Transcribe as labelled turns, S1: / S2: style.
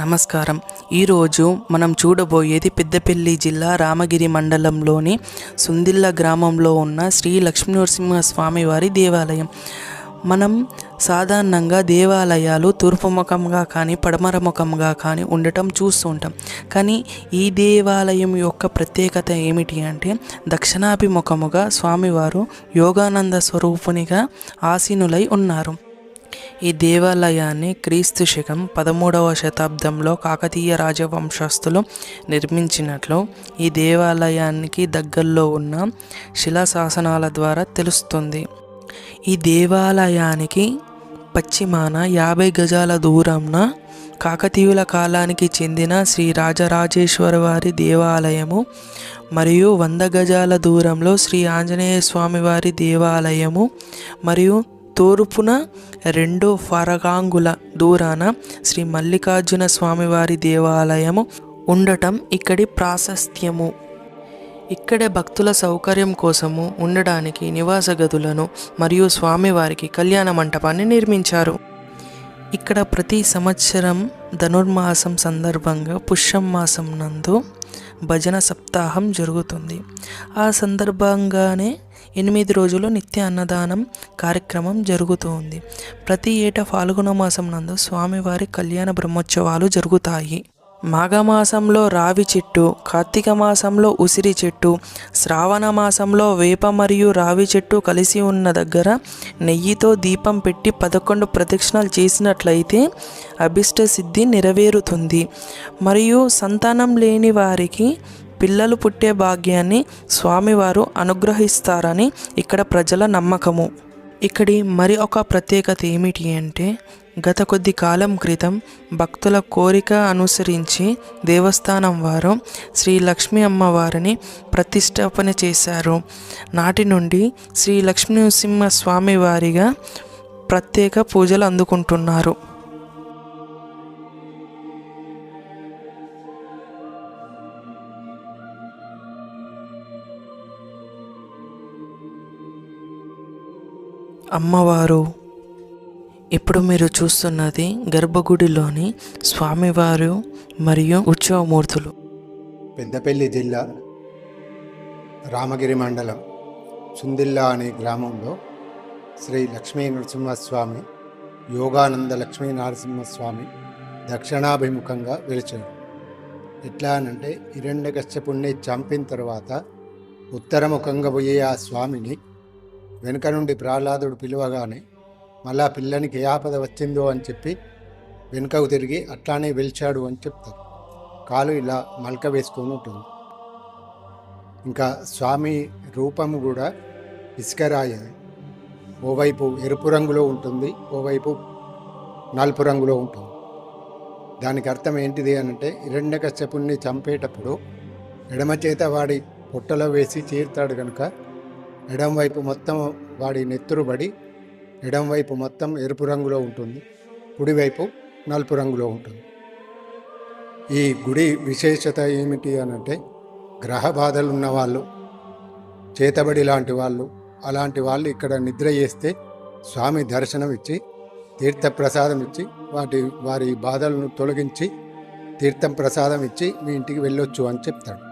S1: నమస్కారం. ఈరోజు మనం చూడబోయేది పెద్దపల్లి జిల్లా రామగిరి మండలంలోని సుందిళ్ళ గ్రామంలో ఉన్న శ్రీ లక్ష్మీనరసింహస్వామి వారి దేవాలయం. మనం సాధారణంగా దేవాలయాలు తూర్పు ముఖంగా కానీ పడమర ముఖంగా కానీ ఉండటం చూస్తుంటాం. కానీ ఈ దేవాలయం యొక్క ప్రత్యేకత ఏమిటి అంటే దక్షిణాభిముఖముగా స్వామివారు యోగానంద స్వరూపునిగా ఆసీనులై ఉన్నారు. ఈ దేవాలయాన్ని క్రీస్తు శకం 13వ శతాబ్దంలో కాకతీయ రాజవంశస్థులు నిర్మించినట్లు ఈ దేవాలయానికి దగ్గరలో ఉన్న శిలాశాసనాల ద్వారా తెలుస్తుంది. ఈ దేవాలయానికి పశ్చిమాన 50 గజాల దూరంన కాకతీయుల కాలానికి చెందిన శ్రీ రాజరాజేశ్వర వారి దేవాలయము మరియు 100 గజాల దూరంలో శ్రీ ఆంజనేయ స్వామి వారి దేవాలయము మరియు తూర్పున 2 ఫరగాంగుల దూరాన శ్రీ మల్లికార్జున స్వామివారి దేవాలయము ఉండటం ఇక్కడి ప్రాశస్త్యము. ఇక్కడే భక్తుల సౌకర్యం కోసము ఉండడానికి నివాస గదులను మరియు స్వామివారికి కళ్యాణ మంటపాన్ని నిర్మించారు. ఇక్కడ ప్రతి సంవత్సరం ధనుర్మాసం సందర్భంగా పుష్యం మాసం నందు భజన సప్తాహం జరుగుతుంది. ఆ సందర్భంగానే 8 రోజులు నిత్య అన్నదానం కార్యక్రమం జరుగుతుంది. ప్రతి ఏటా ఫాల్గుణ మాసం నందు స్వామివారి కళ్యాణ బ్రహ్మోత్సవాలు జరుగుతాయి. మాఘమాసంలో రావి చెట్టు, కార్తీక మాసంలో ఉసిరి చెట్టు, శ్రావణ మాసంలో వేప మరియు రావి చెట్టు కలిసి ఉన్న దగ్గర నెయ్యితో దీపం పెట్టి 11 ప్రదక్షిణాలు చేసినట్లయితే అభిష్ట సిద్ధి నెరవేరుతుంది. మరియు సంతానం లేని వారికి పిల్లలు పుట్టే భాగ్యాన్ని స్వామివారు అనుగ్రహిస్తారని ఇక్కడ ప్రజల నమ్మకము. ఇక్కడి మరి ఒక ప్రత్యేకత ఏమిటి అంటే గత కొద్ది కాలం క్రితం భక్తుల కోరిక అనుసరించి దేవస్థానం వారు శ్రీ లక్ష్మీ అమ్మవారిని ప్రతిష్టాపన చేశారు. నాటి నుండి శ్రీ లక్ష్మీనరసింహ స్వామి వారిగా ప్రత్యేక పూజలు అందుకుంటున్నారు. అమ్మవారు ఇప్పుడు మీరు చూస్తున్నది గర్భగుడిలోని స్వామివారు మరియు ఉత్సవమూర్తులు.
S2: పెద్దపల్లి జిల్లా రామగిరి మండలం సుందిళ్ళ అనే గ్రామంలో శ్రీ లక్ష్మీ నరసింహస్వామి యోగానంద లక్ష్మీ నరసింహస్వామి దక్షిణాభిముఖంగా వెలిచాడు. ఎట్లా అనంటే హిరణ్యకశ్యపుణ్ణి చంపిన తర్వాత ఉత్తరముఖంగా పోయే ఆ స్వామిని వెనుక నుండి ప్రహ్లాదుడు పిలువగానే మళ్ళా పిల్లనికి ఏ ఆపద వచ్చిందో అని చెప్పి వెనుకకు తిరిగి అట్లానే వెలిచాడు అని చెప్తారు. కాలు ఇలా మల్క వేసుకొని ఉంటుంది. ఇంకా స్వామి రూపము కూడా ఇసుకరాయ, ఓవైపు ఎరుపు రంగులో ఉంటుంది, ఓవైపు నలుపు రంగులో ఉంటుంది. దానికి అర్థం ఏంటిది అనంటే హిరణ్యకశ్యపుణ్ణి చంపేటప్పుడు ఎడమ చేత వాడి పొట్టలో వేసి చీరుతాడు కనుక ఎడం వైపు మొత్తం వాడి నెత్తురుబడి ఎడం వైపు మొత్తం ఎరుపు రంగులో ఉంటుంది, కుడివైపు నలుపు రంగులో ఉంటుంది. ఈ గుడి విశేషత ఏమిటి అనంటే గ్రహ బాధలు ఉన్నవాళ్ళు, చేతబడి లాంటి వాళ్ళు, అలాంటి వాళ్ళు ఇక్కడ నిద్ర చేస్తే స్వామి దర్శనం ఇచ్చి తీర్థప్రసాదం ఇచ్చి వారి బాధలను తొలగించి తీర్థం ప్రసాదం ఇచ్చి మీ ఇంటికి వెళ్ళొచ్చు అని చెప్తాడు.